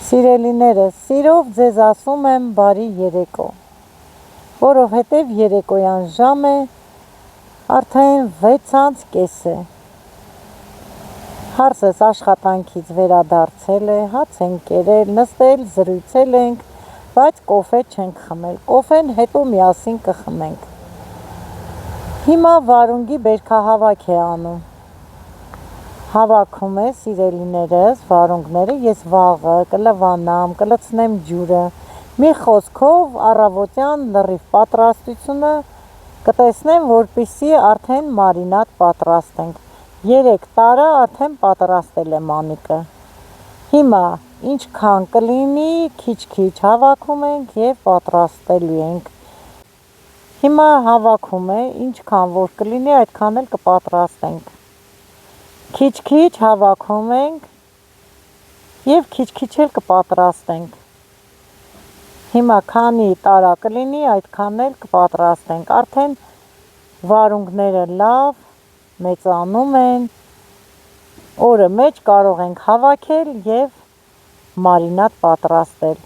Սիրելիներս, սիրով ձեզ ասում եմ բարի երեկո, որովհետև երեկոյան ժամ է, արդեն 6:30 է, հարսս աշխատանքից վերադարձել է, հաց ենք կերել, նստել, զրույցել ենք, բայց կոֆե չենք խմել, կոֆեն հետո միասին կխմենք։ Հիմա Վարունգի բերքահավաք է անում, հավաքում է սիրելիներս, վարունգները, ես վաղը կլվանամ, կլցնեմ ջուրը, մի խոսքով առավոտյան լրիվ պատրաստությունը կտեսնեմ, որպեսզի արդեն մարինադ պատրաստենք, 3 տարի արդեն պատրաստել է Մանիկը, հիմա ինչքան կլինի, քիչ-քիչ հավաքում ենք և պատրաստելու ենք, հիմա հավաքում է, ինչքան որ կլինի, այդքան էլ կպատրաստենք, քիչ-քիչ հավաքում ենք և քիչ-քիչ էլ կպատրաստենք, հիմա քանի տարա կլինի, այդքան էլ կպատրաստենք, արդեն վարունգները լավ մեծանում են, օրը մեջ կարող ենք հավաքել և մարինադ պատրաստել,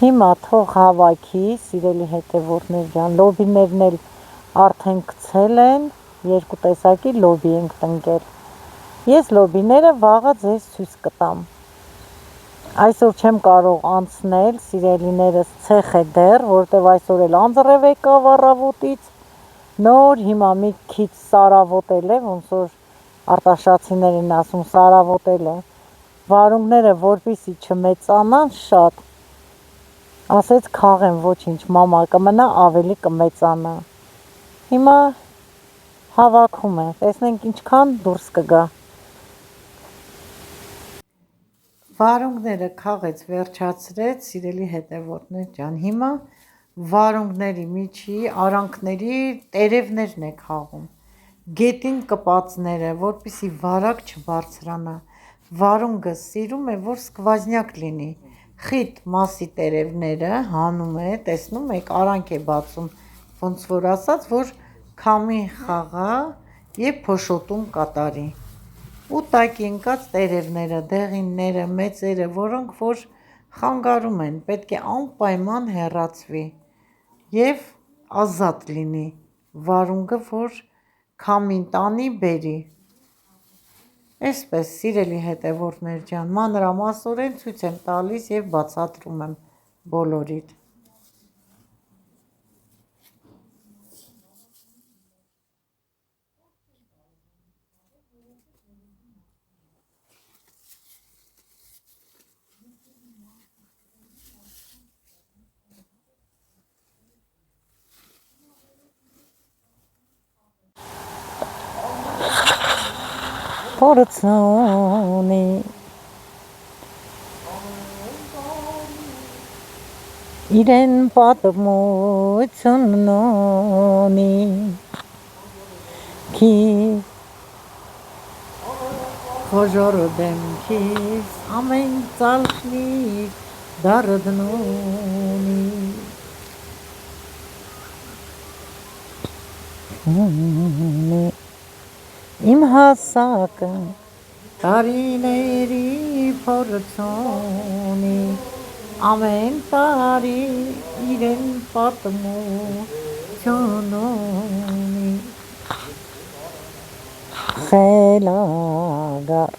հիմա թող հավաքի, սիրելի հետևորդներ ջան, լոբիներն էլ արդեն գցել են, 2 տեսակի լոբի ենք տնկել, ես լոբիները վաղը ձեզ ցույց կտամ, այսօր չեմ կարող անցնել, սիրելիներս ցեխ է դեռ, որտև այսօր էլ անձրև եկավ առավոտից, նոր հիմա մի քիչ սարավոտել է, ոնց որ արտաշատցիներ են ասում սարավոտել է, վարունգները որպեսզի չմեծանան շատ, ասեց քաղեմ ոչինչ, մամա կմնա ավելի կմեծանա, հիմա հավաքում է, տեսնենք ինչքան դուրս կգա, վարունգները քաղեց վերջացրեց, սիրելի հետևորդներ ջան, հիմա վարունգների միջի արանքների տերևներն է քաղում, գետին կպածները, որպեսզի վարակ չբարձրանա, վարունգը սիրում է, որ սկվազնյակ լինի, խիտ մասի տերևները հանում է, տեսնում եք, արանք է բացում, ոնց որ ասած, որ քամի խաղա և փոշոտում կատարի, ու տակ ընկած տերևները, դեղինները, մեծերը, որոնք որ խանգարում են, պետք է անպայման հեռացվի և ազատ լինի, վարունգը, որ քամին տանի բերի, այսպես սիրելի հետևորդներ ջան, մանրամասորեն ցույց եմ տալիս և բացատրում եմ բոլորիդ, փորձունի իրեն պատմությունն ունի, խոժոռ դեմքից ամեն ծալքնիկ դարդն ունի, իմ հասակը տարիների փորձ ունի, ամեն տարի իրեն պատմություն ունի, խելագար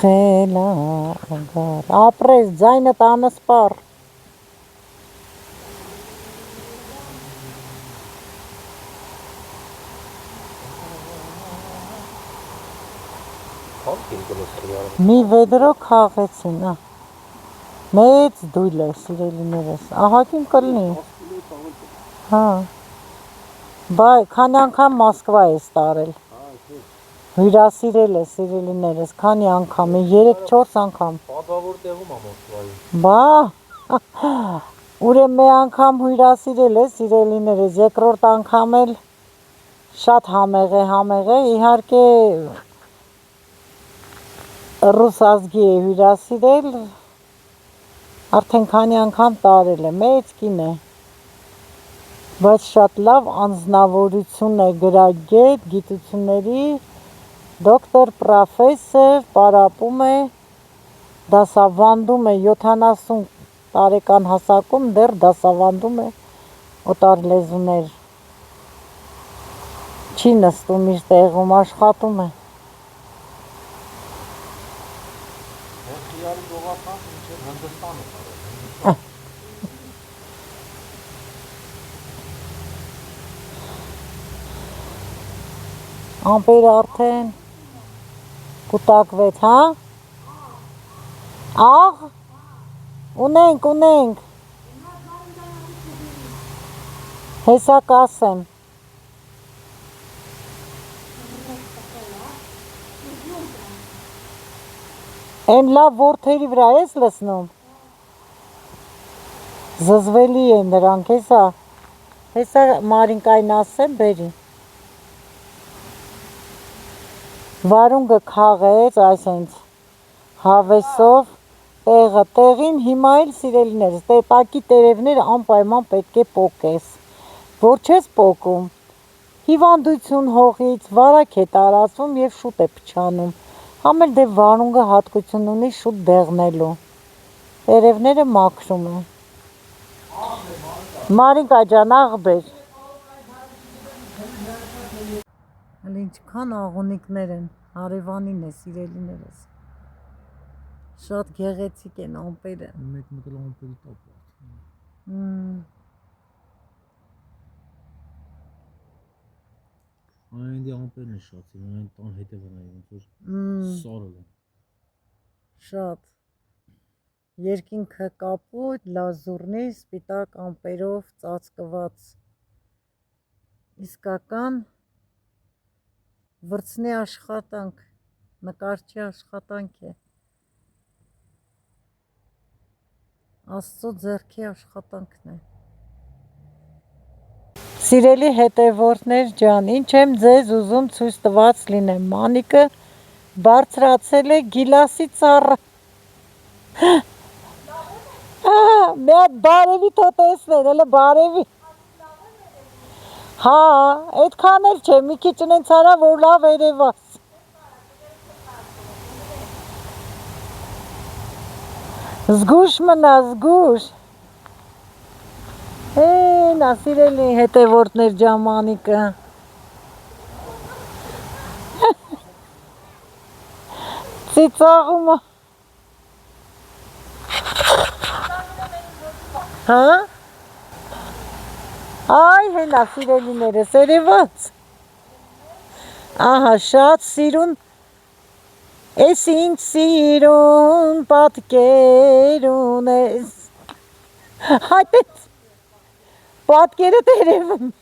խելագար, ապրես ձայնդ անսպառ, մի վեդրո քաղեցին, մեծ դույլ է սիրելիներս, ահագին կլնի, քանի անգամ Մոսկվա ես տարել, հյուրասիրել է սիրելիներս, քանի անգամ, 3-4 անգամ, պատվավոր տեղում է Մոսկվայի, ուրեմն մի անգամ հյուրասիրել է սիրելիներս, երկրորդ անգամ էլ շատ համեղ է, իհարկե Ռուս ազգի է հյուրասիրել, արդեն քանի անգամ տարել է, մեծ կին է, բայց շատ լավ անձնավորություն է, գրագետ, գիտությունների, դոկտոր, պրոֆեսոր, պարապում է, դասավանդում է 70 տարեկան հասակում, դեռ դասավանդում է օտար լեզուներ, չի նստում իր տեղում, աշխատում է։ Խիարի գողական մինչև Հնդստանը տարել։ Ամպերը արդեն կուտակվեց, հա? Աղ, ունենք, հեսա կասեմ։ Են լավ որդերի վրա ես լսնում, զզվելի են նրանք, հեսա Մարինկային ասեմ, բերի։ Վարունգը քաղեց, այսենց հավեսով, տեղին, հիմա էլ սիրելիներս, տակի տերևները անպայման պետք է պոկես, որ չես պոկում, հիվանդություն հողից, վարակ է տարածվում և շուտ է փչանում, համ էլ դե վարունգը հատկություն ունի շուտ դեղնելու, տերևները մաքրում է։ Մարինկա ջան, աղբեր։ Հələ ինչքան աղունիկներ են, հարևանին է, սիրելիներս։ Շատ գեղեցիկ են ամպերը։ Մեկ մտել ամպերի տապ։ Այն դի ամպերն է շատ, այն տան հետևն է, ոնց որ սարել են։ Շատ։ Երկինքը կապույտ, լազուրնի, սպիտակ ամպերով ծածկված։ Իսկական վրձնի աշխատանք, նկարչի աշխատանք է։ Աստծո ձեռքի աշխատանքն է։ Սիրելի հետևորդներ ջան, ինչ եմ ձեզ ուզում ցույց տված լինեմ, Մանիկը բարձրացել է գիլասի ծառը։ Մի հատ բարևի թո տեսներ, հələ բարևի։ Հա, այդքան էլ չէ, մի քիչ ինձ արա, որ լավ երևաս։ Զգույշ մնա, զգույշ։ Նա սիրելի հետևորդներ ջան, Մանիկը։ Ծիծաղումը։ Հա? Այ հենա սիրելիներս, երևաց։ Ահա, շատ սիրուն, ես ինչ սիրուն պատկեր ունես։ Հայտեց, պատկերը տերևում։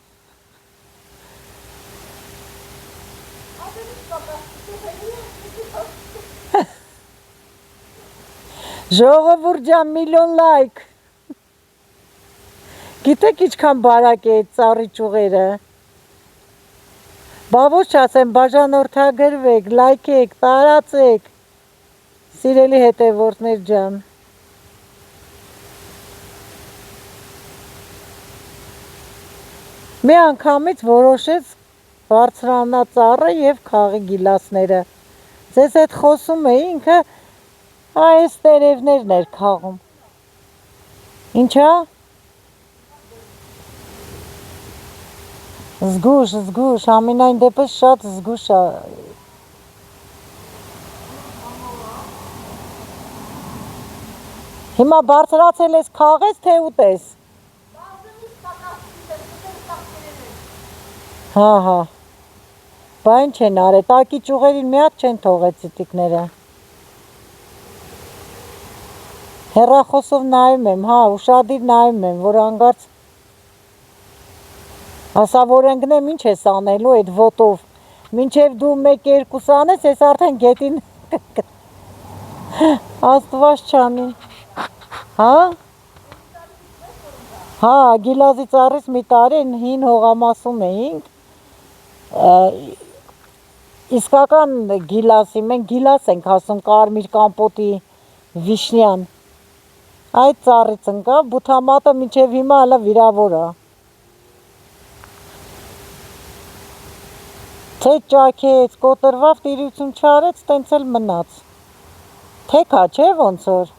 Ժողովուրդ ջան, միլիոն լայք։ Գիտեք ինչքան բարակ է այդ ծառի ճյուղերը։ Բա ոչ ասեմ, բաժանորդագրվեք, լայքեք, տարածեք։ Սիրելի հետևորդներ ջան։ Մի անգամից որոշեց բարձրանա ծառը և քաղի գիլասները։ Ձեզ հետ խոսում է ինքը այս տերևներն էր քաղում։ Ինչա։ Զգույշ, ամենայն դեպս շատ զգույշ է։ Հիմա բարձրացել ես քաղես, թե ուտես։ Հա, բա ինչ են արել, տակի ճյուղերին մի հատ չեն թողել ծիտիկները։ Հեռախոսով նայում եմ, հա, ուշադիր նայում եմ, որ անգարց ասա որ ընգնեմ ինչ ես անելու այդ ոտով, մինչև դու 1-2 անես, ես արդեն գետին աստված չանի, հա, հա, գիլազի ծառից մի տարի հին հողամասում էինք, իսկական գիլասի, մենք գիլաս ենք ասում, կարմիր կամպոտի վիշնյան։ Այդ ծառից ընկա, բութամատը մինչև հիմա հələ վիրավոր է։ Թե ճաքեց, կոտրվավ, տիրություն չարեց, տենց էլ մնաց։ Թեքա չէ ոնց որ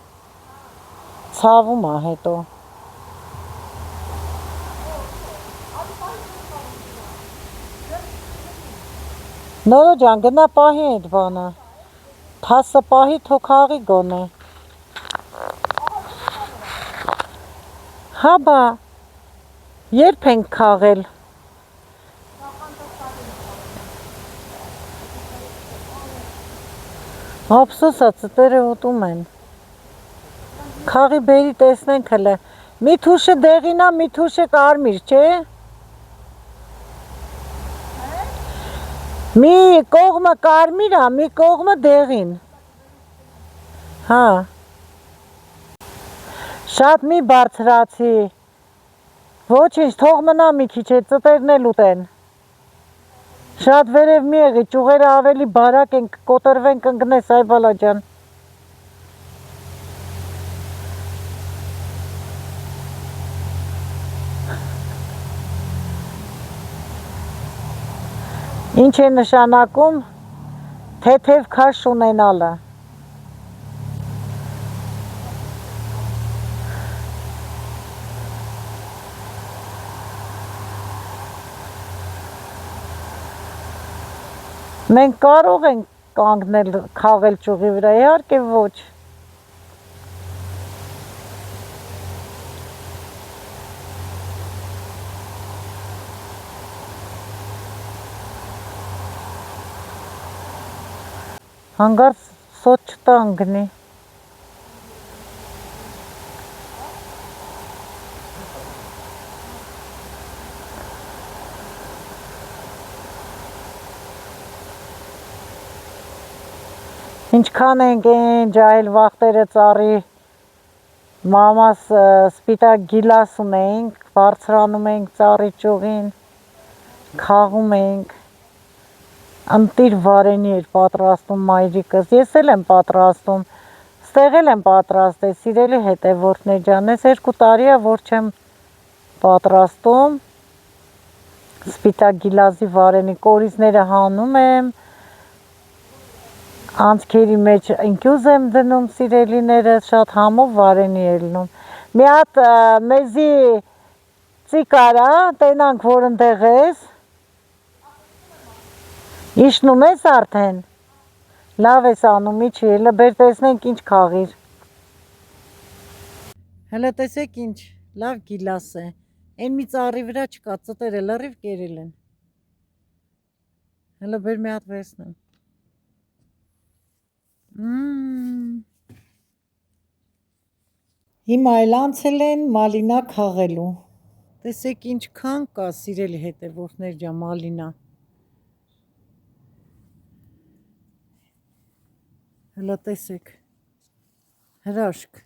ցավում է հետո։ Նորո ջան, գնա պահի այդ բանը։ Թասը պահի թո քաղի գոնե։ Հա բա, երբ ենք քաղել։ Ափսոսա ծտերը ուտում են։ Քաղի բերի տեսնենք հələ։ Մի թուշը դեղին է, մի թուշը կարմիր, չէ։ Մի կողմը կարմիր է, մի կողմը դեղին։ Հա։ Շատ մի բարձրացի։ Ոչինչ, թող մնա մի քիչ, այդ ծտերն էլ ուտեն։ Շատ վերև մի եղի, ճյուղերը ավելի բարակ են, կոտրվեն կընկնես, այ բալա ջան։ Ինչ է նշանակում թեթև քաշ ունենալը։ Մենք կարող ենք կանգնել քաղել ճյուղի վրա, իհարկե ոչ։ Հանգարց սոտ չտանգնի։ Ինչքան ենք են ջահել վախտերը ծառի մամաս սպիտակ գիլաս ունեինք, բարձրանում ենք ծառի ճյուղին, քաղում ենք, ընտիր վարենի էր պատրաստում մայրիկս, ես էլ եմ պատրաստում, ստեղ էլ եմ պատրաստել, սիրելի հետևորդներ ջան, ես 2 տարի է, որ չեմ պատրաստում, սպիտակ գիլասի վարենի կորիզները հանում եմ, անցքերի մեջ ինքյուզ եմ դնում սիրելիներս, շատ համով վարենի է լնում։ Մի հատ մեզի ծիկարա, տենանք որ ընդեղ ես։ Իշնում ես արդեն։ Լավ ես անում, իչի, հելը բեր տեսնենք ինչ քաղիր։ Հելը տեսեք ինչ, լավ գիլաս է։ Այն մի ծառի վրա չկա, ծտերը լրիվ կերել են։ Հելը բեր մի հատ վերցնեմ։ Հիմա էլ անցել են մալինա քաղելու։ Տեսեք ինչքան կա, սիրելի հետևորդներ ջան, մալինա։ Հələ տեսեք։ Հրաշք։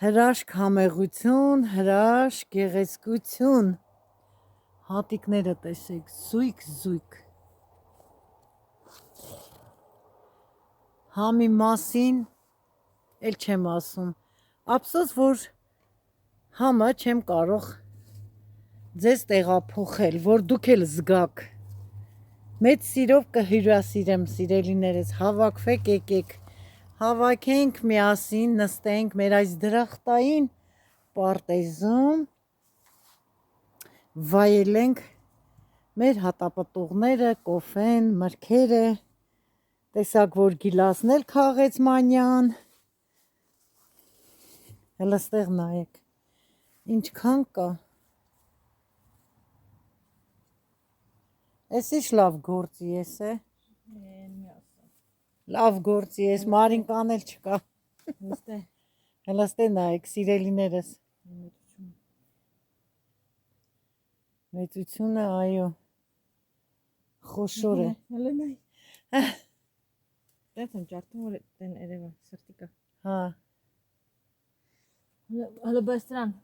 Հրաշք համեղություն, հրաշք գեղեցկություն։ Հատիկները տեսեք, զույգ։ Համի մասին էլ չեմ ասում, ափսոս որ համը չեմ կարող ձեզ տեղափոխել, որ դուք էլ զգաք, մեծ սիրով կհյուրասիրեմ սիրելիներս, հավաքվեք եկեք, հավաքենք միասին, նստենք մեր այս դրախտային պարտեզում, վայելենք մեր հատապտուղները, կոֆեն, մրգերը, տեսակ որ գիլասն էլ քաղեց մանյան, հələ ստեղ նայեք, ինչքան կա, ես ինչ լավ գործի ես է, լավ գործի ես, մարինկան էլ չկա, հələ ստեղ նայեք սիրելիներս, մեծությունը այո, խոշոր է, հələ նայ, Տենց եմ ճարտում, որ տեն երևա, սրտիկա։ Հա։ Հələ բայց տրան։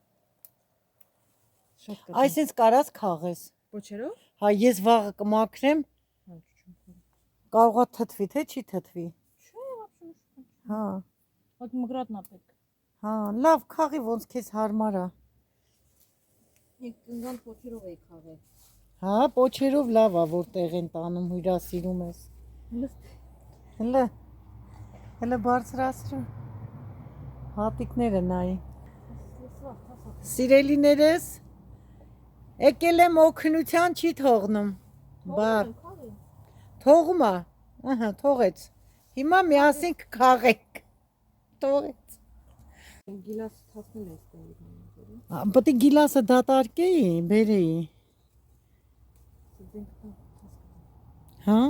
Այսինչ կարած քաղես։ Պոչերով։ Հա, ես վաղը կմաքրեմ, Կարողա թթվի, թե չի թթվի։ Չէ, вообще ոչ։ Հա, Ոք մգրատնա պետք։ հա, լավ, խաղի ոնց քեզ հարմար է։ Եկ կնգան փոչերով էի խաղել։ Հա, պոչերով լավ է, որ տեղ են տանում, հյուրասիրում ես։ Հələ հələ բարձրացրու։ Հատիկները նայի։ Սիրելիներս, եկել եմ օգնության չի թողնում։ Բար, թողում է։ Ահա, թողեց։ Հիմա միասին կքաղենք։ Թողեց։ Գիլաս թափնել է ստեղի։ Պետք է գիլասը դատարկեի, բերեի։ Հա։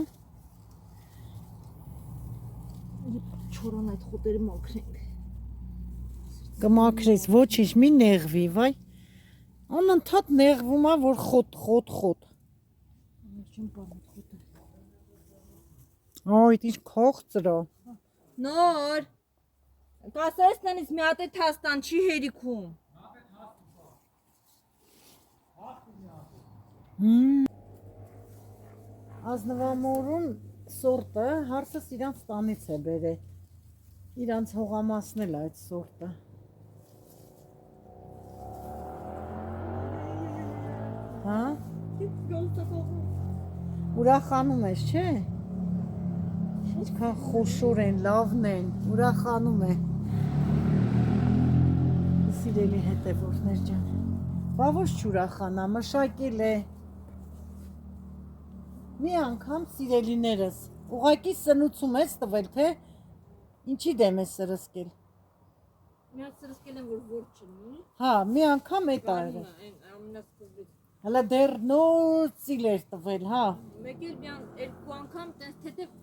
Չորան այդ խոտերը մաքրենք։ Կմաքրես, ոչինչ, մի նեղվի, վայ։ Անընդհատ նեղվում է, որ խոտ։ Չեմ կարող այդ խոտը։ Այ, ինչ քողծրո։ Նոր։ Կասես նենից մի հատ է թաստան չի հերիքում։ Ազնվամորուն սորտը հարսս իրանց տանից է բերել։ Իրանց հողամասնել է այդ սորտը։ Հա։ Ուրախանում ես, չէ։ Ինչքան խոշոր են, լավն են, ուրախանում է։ Սիրելի հետևորդներ ջան։ Բա ոչ չուրախանա, մշակել է։ Մի անգամ սիրելիներս, ուղակի սնուցում ես տվել, թե ինչի դեմ ես սրսկել։ Մի հատ սրսկել եմ, որ չլինի։ Հա, մի անգամ է տարել։ Ամենասկզբից։ Հələ դեռ նոր ծիլ էր տվել, հա։ Մեկ էլ բյան երկու անգամ տես թեթև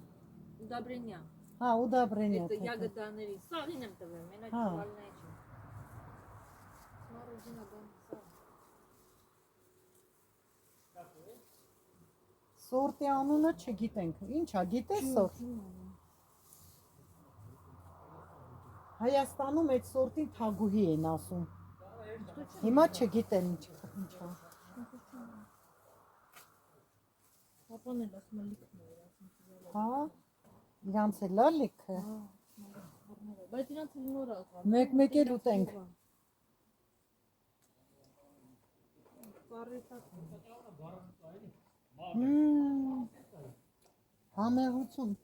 ուդաբրենյա։ Հա, ուդաբրենյա Այդ թեթև։ յագդաների սաղին եմ տվել, մենակ Հա։ չվալնայի չեմ։ Սմարոջինա բան սաղ։ Սորտի անունը չգիտենք։ Ինչա, գիտես սորտ։ Հայաստանում այդ սորտին թագուհի են ասում։ Հիմա չգիտեմ ինչա։ Պապան էլ ասում է լիքն է ասում։ Հա։ Իրանց է լա լիքը։ Բայց իրանց էլ նոր աղա։ Մեկ էլ ուտենք։ Համեղություն։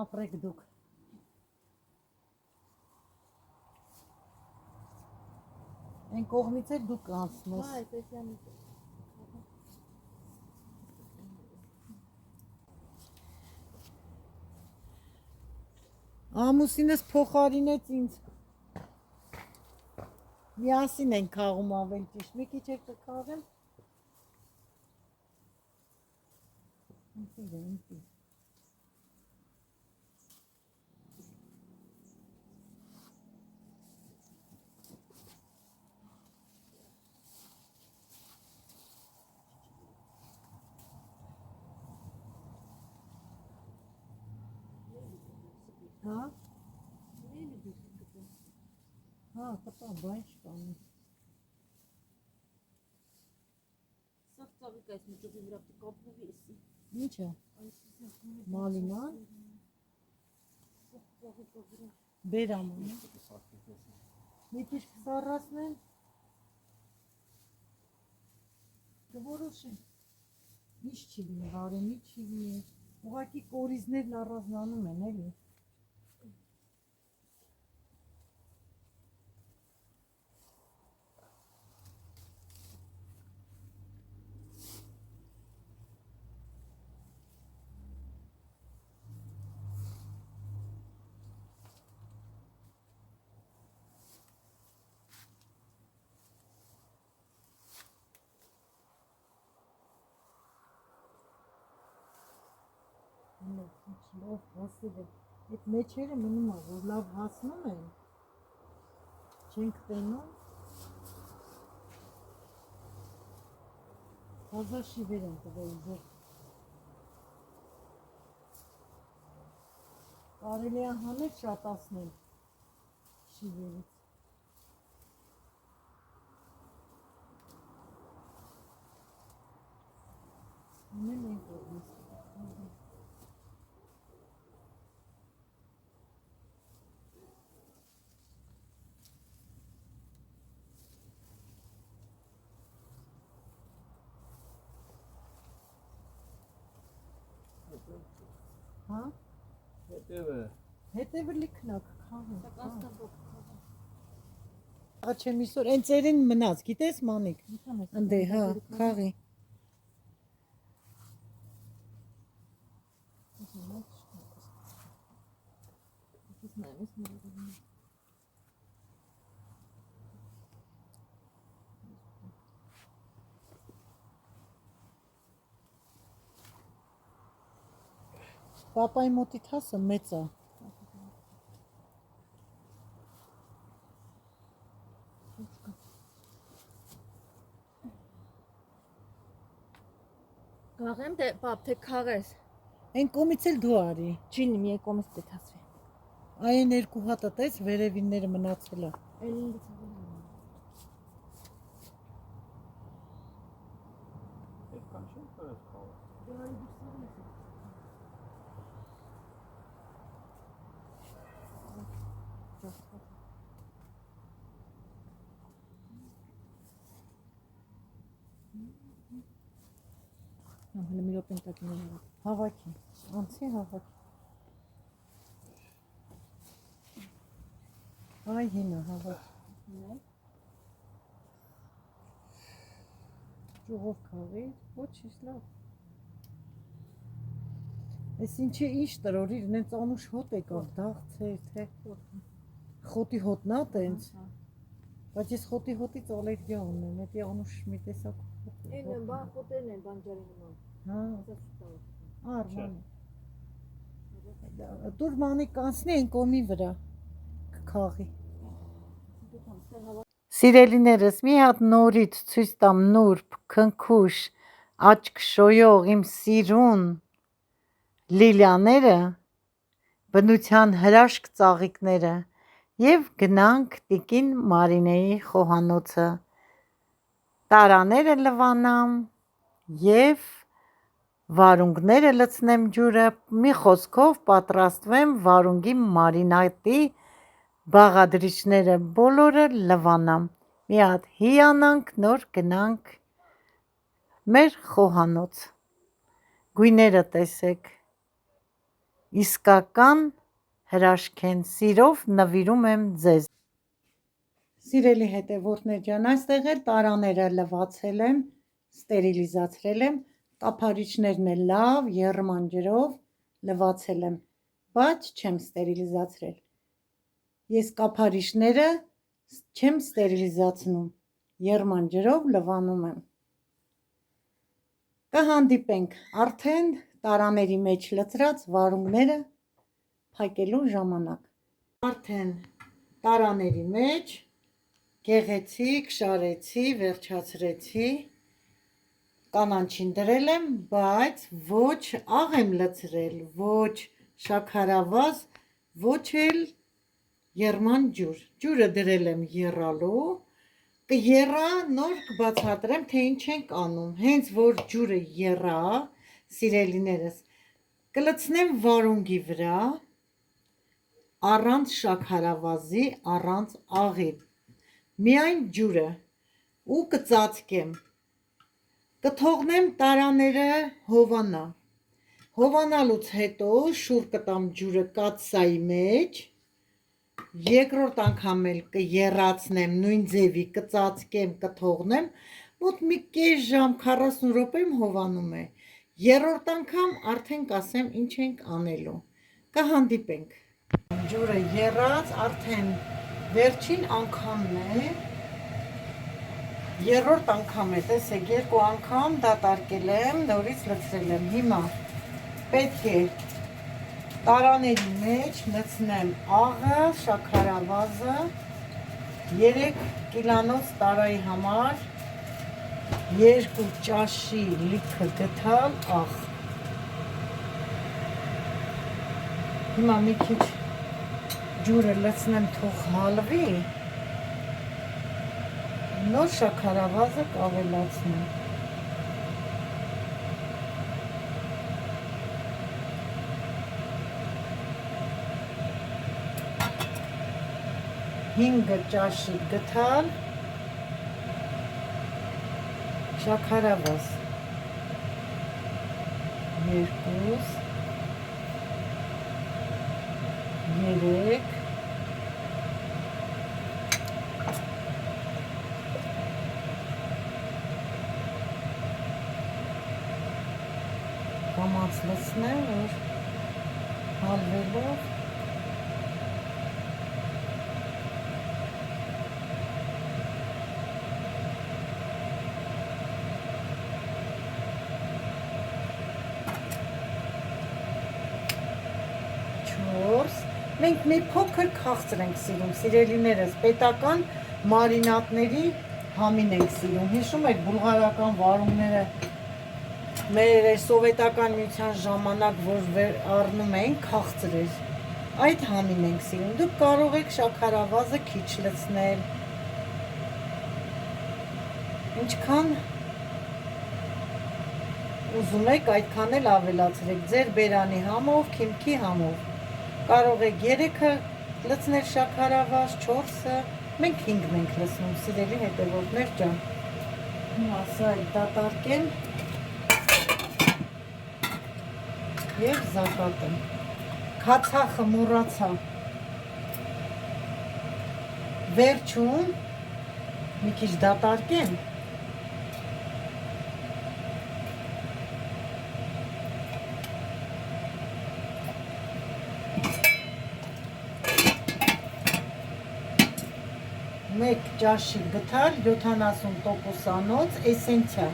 Ապրեք դուք։ Այն կողմից էլ դուք կանցնես։ Այ, տեսյանի։ Ամուսինս փոխարինեց ինձ։ Միասին են քաղում ավել ճիշտ։ Մի քիչ էլ կքաղեմ։ Ինտի։ Հա։ Հա, կտա, բան չկանի։ Սաղ ծավիկ այս միջոպի վրա կապուվի էսի։ Ինչ է։ Մալինան։ Բեր աման։ Մի քիչ կսառացնեն։ Կորոշեն։ Ինչ չի լինի, վարենի չի լինի։ Ուղղակի կորիզներն առանձնանում են, էլի։ Լավ հասել է, այդ մեջերը մնում է, որ լավ հասնում են, չենք տենում, հազար շիվեր են տվել ձեր, կարելի է հանել շատացնել շիվերից, հանել ենք, Հա։ Հետևը։ Հետևը լիքնակ քաղի։ Ա չեմ իսօր այն ծերին մնաց, գիտես մանիկ։ Անդե, հա, քաղի։ Պապայի մոտի թասը մեծ է։ Գաղեմ թե պապ թե քաղես։ Այն կոմից էլ դու արի։ Չինի մի կոմից դեթացվի։ Այն երկու հատը տես վերևինները մնացել է։ Էլի ինձ Այդ կան չեմ կարած խաղը։ Հələ մի րոպե տակին եմ։ Հավաքի, անցի հավաքի։ Այ հինը հավաքի։ Ճուղով քաղի, ոչինչ լավ։ Այս ինչի ինչ տրորիր, նենց անուշ հոտ եկավ, դաղցեր, թե խոտի հոտն ա տենց։ Բայց ես խոտի հոտից ալերգիա ունեմ, էդի անուշ մի տեսակ հոտ է։ Այն բա խոտերն են բանջարի նման։ Հա, Ասա արման։ Դուր մանիկ կանցնի այն կոմի վրա, կքաղի։ Սիրելիներս, մի հատ նորից ցույց տամ նուրբ, քնքուշ, աչք շոյող իմ սիրուն լիլիաները, բնության հրաշք ծաղիկները եւ գնանք տիկին Մարինեի խոհանոցը։ Տարաները լվանամ եւ վարունգները լցնեմ ջուրը, մի խոսքով պատրաստվեմ վարունգի մարինատի բաղադրիչները բոլորը լվանամ, մի հատ հիանանք, նոր գնանք մեր խոհանոց, գույները տեսեք, իսկական հրաշք են, սիրով նվիրում եմ ձեզ։ Սիրելի հետևորդներ ջան, այստեղ էլ տարաները լվացել եմ, ստերիլիզացրել եմ, կափարիչներն էլ լավ եռման ջրով լվացել եմ, բայց չեմ ստերիլիզացրել։ Ես կափարիչները չեմ ստերիլիզացնում, եռման ջրով լվանում եմ։ Կհանդիպենք արդեն տարաների մեջ լցրած վարունգները փակելու ժամանակ։ Արդեն տարաների մեջ գեղեցիկ, շարեցի, վերջացրեցի, կանանչին դրել եմ, բայց ոչ աղ եմ լցրել, ոչ շաքարավազ, ոչ էլ եռման ջուր։ Ջուրը դրել եմ եռալու, կեռա, նոր կբացատրեմ, թե ինչ ենք անում։ Հենց որ ջուրը եռա, սիրելիներս, կլցնեմ վարունգի վրա, առանց շաքարավազի, առանց աղի, միայն ջուրը ու կծածկեմ, կթողնեմ տարաները հովանա, հովանալուց հետո շուռ կտամ ջուրը կաթսայի մեջ, երկրորդ անգամ էլ կեռացնեմ, նույն ձևի կծածկեմ, կթողնեմ, մոտ մի կես ժամ 40 րոպե հովանում է, երրորդ անգամ արդեն կասեմ ինչ ենք անելու, կհանդիպենք։ Ջուրը եռած, արդեն վերջին անգամն է, երրորդ անգամ է, տեսեք, երկու անգամ դատարկել եմ, նորից լցրել եմ, հիմա պետք է տարաների մեջ լցնեմ աղը, շաքարավազը, 3 կիլանոց տարայի համար 2 ճաշի լիքը գթալ աղ։ Հիմա մի քիչ ջուրը լցնեմ, թող հալվի, նոր շաքարավազը կավելացնեմ։ 5 ճաշի գթալ շաքարավազ, 2, 3 կամաց լցնեմ, որ հալվելով մենք մի փոքր քաղցր ենք սիրում, սիրելիներս, պետական մարինատների համին ենք սիրում։ Հիշում եք բուլղարական վարունգները մեր սովետական միության ժամանակ, որ առնում ենք քաղցր էր, այդ համին ենք սիրում։ Դուք կարող եք շաքարավազը քիչ լցնել, ինչքան ուզում եք, այդքան էլ ավելացրեք, ձեր բերանի համով, քիմքի համով։ Կարող եք 3-ը լցնել շաքարավազ, 4-ը, մենք 5-ն ենք լցնում, սիրելի հետևորդներ ջան։ Հիմա սա էլ դատարկեմ և զակատեմ։ Քացախը մոռացա վերջում մի քիչ դատարկեմ, մեկ ճաշի գթալ 70%-անոց էսենցիա,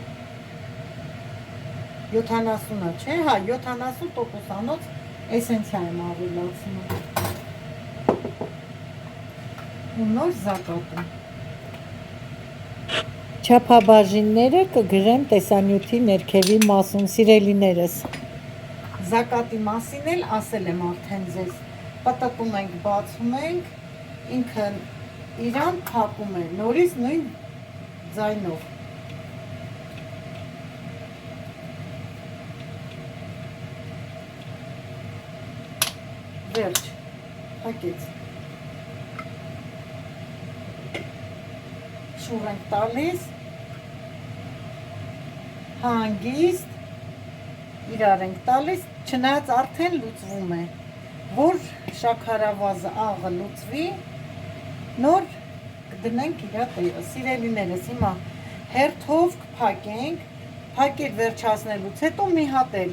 70-ը չէ, հա, 70%-անոց էսենցիա եմ ավելացնում ու նոր զակատում։ Չափաբաժինները կգրեմ տեսանյութի ներքևի մասում, սիրելիներս։ Զակատի մասին էլ ասել եմ արդեն ձեզ, պտտում ենք, բացում ենք, ինքը իրան փակում է, նորից նույն ձայնով։ Վերջ, փակեց։ Շուռ ենք տալիս, հանգիստ, իրար ենք տալիս, չնայած արդեն լուծվում է, որ շաքարավազը աղը լուծվի, նոր կդնենք իրա տեղը, սիրելիներս, հիմա հերթով կփակենք, փակել վերջացնելուց հետո մի հատ էլ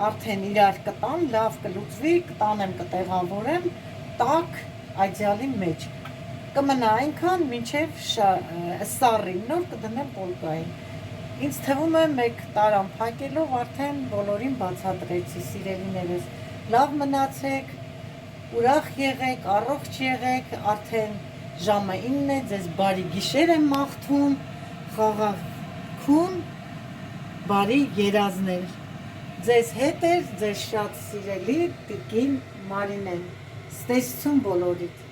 արդեն իրար կտան, լավ կլուծվի, կտանեմ, կտեղավորեմ, տաք այդյալի մեջ, կմնա այնքան մինչև սառի, նոր կդնեմ պոլկային, ինձ թվում է մեկ տարան փակելով արդեն բոլորին բացատրեցի, սիրելիներս, լավ մնացեք, ուրախ եղեք, առողջ եղեք, արդեն ժամը 9 է, ձեզ բարի գիշեր եմ մաղթում, խաղաղություն, բարի երազներ։ Ձեզ հետ էր ձեզ շատ սիրելի տիկին Մարինեն։ Ստեսություն բոլորիդ։